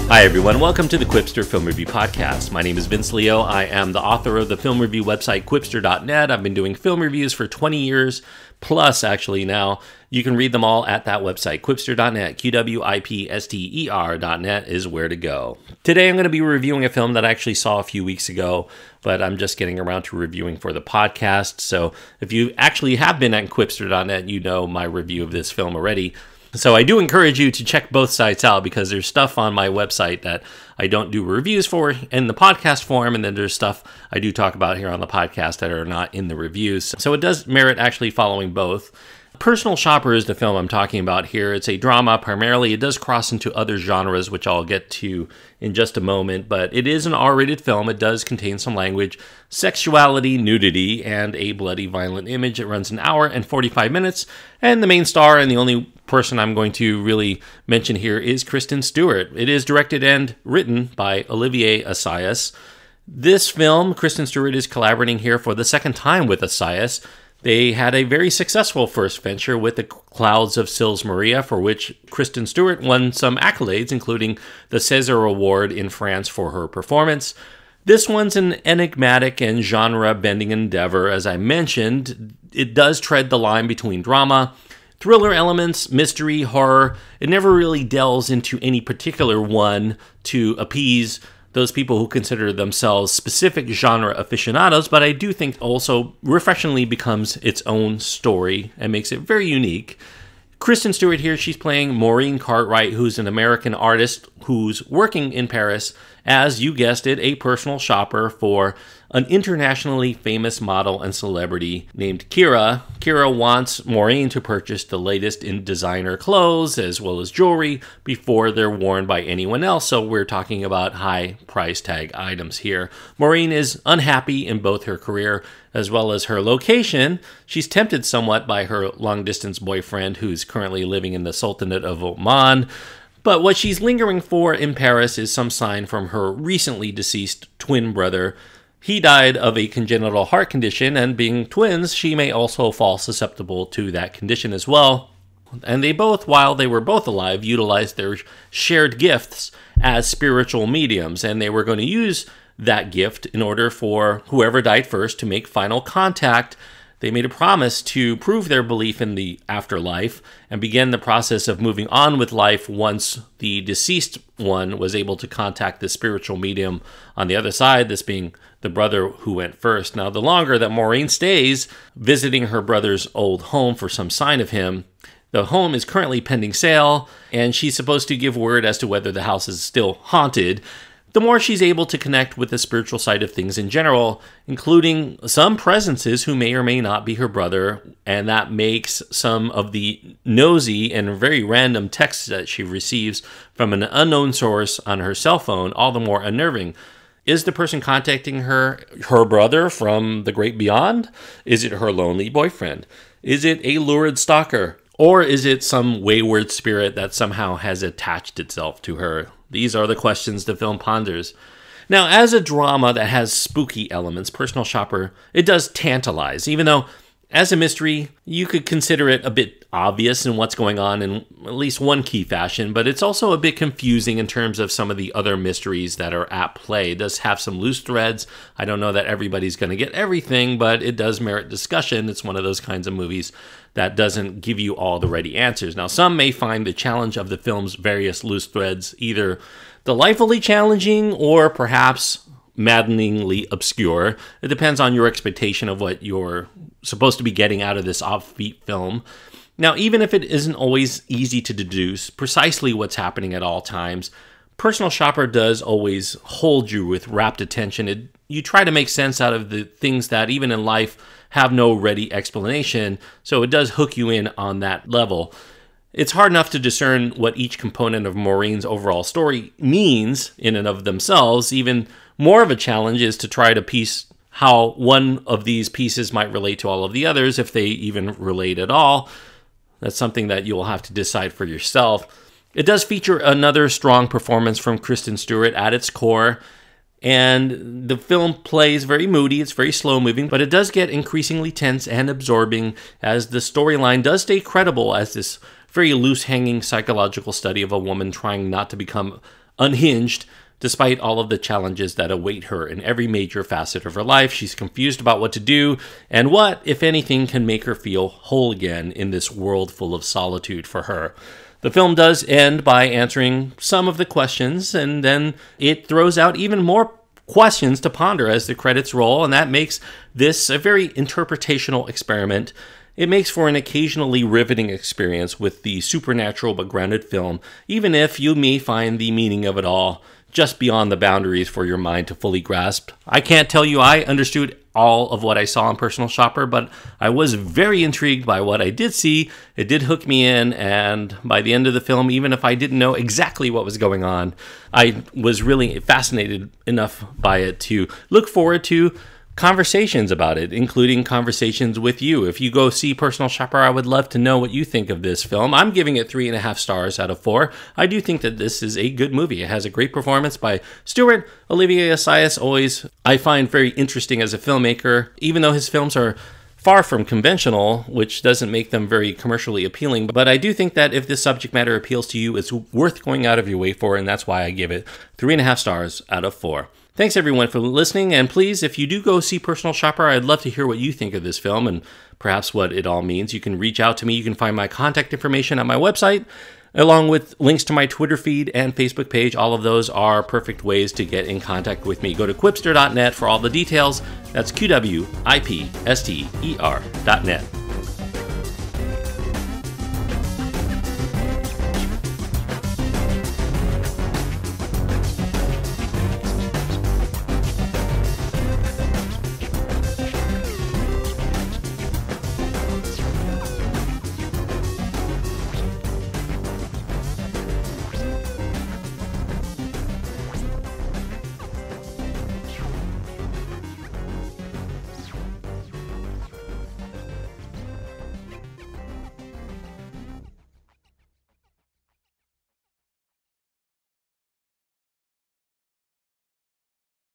Hi everyone, welcome to the Quipster Film Review Podcast. My name is Vince Leo. I am the author of the film review website Quipster.net. I've been doing film reviews for 20 years, plus actually now. You can read them all at that website, Quipster.net. Quipster.net is where to go. Today I'm going to be reviewing a film that I actually saw a few weeks ago, but I'm just getting around to reviewing for the podcast. So if you actually have been at Quipster.net, you know my review of this film already. So I do encourage you to check both sites out because there's stuff on my website that I don't do reviews for in the podcast form, and then there's stuff I do talk about here on the podcast that are not in the reviews. So it does merit actually following both. Personal Shopper is the film I'm talking about here. It's a drama primarily. It does cross into other genres, which I'll get to in just a moment, but it is an R-rated film. It does contain some language, sexuality, nudity, and a bloody violent image. It runs an hour and 45 minutes, and the main star and the only person I'm going to really mention here is Kristen Stewart. It is directed and written by Olivier Assayas. This film, Kristen Stewart is collaborating here for the second time with Assayas. They had a very successful first venture with The Clouds of Sils Maria, for which Kristen Stewart won some accolades, including the César Award in France for her performance. This one's an enigmatic and genre-bending endeavor. As I mentioned, it does tread the line between drama, thriller elements, mystery, horror. It never really delves into any particular one to appease those people who consider themselves specific genre aficionados, but I do think also refreshingly becomes its own story and makes it very unique. Kristen Stewart here, she's playing Maureen Cartwright, who's an American artist who's working in Paris as, you guessed it, a personal shopper for an internationally famous model and celebrity named Kyra. Kyra wants Maureen to purchase the latest in designer clothes as well as jewelry before they're worn by anyone else, so we're talking about high price tag items here. Maureen is unhappy in both her career as well as her location. She's tempted somewhat by her long-distance boyfriend who's currently living in the sultanate of Oman, but what she's lingering for in Paris is some sign from her recently deceased twin brother. He died of a congenital heart condition, and being twins, she may also fall susceptible to that condition as well. And they both, while they were both alive, utilized their shared gifts as spiritual mediums, and they were going to use that gift in order for whoever died first to make final contact. They made a promise to prove their belief in the afterlife and begin the process of moving on with life once the deceased one was able to contact the spiritual medium on the other side, this being the brother who went first. Now, the longer that Maureen stays visiting her brother's old home for some sign of him, the home is currently pending sale, and she's supposed to give word as to whether the house is still haunted. The more she's able to connect with the spiritual side of things in general, including some presences who may or may not be her brother, and that makes some of the nosy and very random texts that she receives from an unknown source on her cell phone all the more unnerving. Is the person contacting her her brother from the great beyond? Is it her lonely boyfriend? Is it a lurid stalker? Or is it some wayward spirit that somehow has attached itself to her? These are the questions the film ponders. Now, as a drama that has spooky elements, Personal Shopper, it does tantalize, even though as a mystery, you could consider it a bit obvious in what's going on in at least one key fashion, but it's also a bit confusing in terms of some of the other mysteries that are at play. It does have some loose threads. I don't know that everybody's going to get everything, but it does merit discussion. It's one of those kinds of movies that doesn't give you all the ready answers. Now, some may find the challenge of the film's various loose threads either delightfully challenging or perhaps maddeningly obscure. It depends on your expectation of what you're supposed to be getting out of this offbeat film. Now, even if it isn't always easy to deduce precisely what's happening at all times, Personal Shopper does always hold you with rapt attention. You try to make sense out of the things that even in life have no ready explanation, so it does hook you in on that level. It's hard enough to discern what each component of Maureen's overall story means in and of themselves. Even more of a challenge is to try to piece how one of these pieces might relate to all of the others, if they even relate at all. That's something that you'll have to decide for yourself. It does feature another strong performance from Kristen Stewart at its core, and the film plays very moody. It's very slow-moving, but it does get increasingly tense and absorbing as the storyline does stay credible as this very loose-hanging psychological study of a woman trying not to become unhinged. Despite all of the challenges that await her in every major facet of her life, she's confused about what to do and what, if anything, can make her feel whole again in this world full of solitude for her. The film does end by answering some of the questions, and then it throws out even more questions to ponder as the credits roll, and that makes this a very interpretational experiment. It makes for an occasionally riveting experience with the supernatural but grounded film, even if you may find the meaning of it all just beyond the boundaries for your mind to fully grasp. I can't tell you I understood all of what I saw in Personal Shopper, but I was very intrigued by what I did see. It did hook me in, and by the end of the film, even if I didn't know exactly what was going on, I was really fascinated enough by it to look forward to conversations about it, including conversations with you. If you go see Personal Shopper, I would love to know what you think of this film. I'm giving it 3.5 stars out of 4. I do think that this is a good movie. It has a great performance by Stewart. Olivier Assayas, always I find very interesting as a filmmaker, even though his films are far from conventional, which doesn't make them very commercially appealing. But I do think that if this subject matter appeals to you, it's worth going out of your way for, and that's why I give it 3.5 stars out of 4. Thanks everyone for listening, and please, if you do go see Personal Shopper, I'd love to hear what you think of this film and perhaps what it all means. You can reach out to me. You can find my contact information on my website, along with links to my Twitter feed and Facebook page. All of those are perfect ways to get in contact with me. Go to quipster.net for all the details. That's QWIPSTER.net.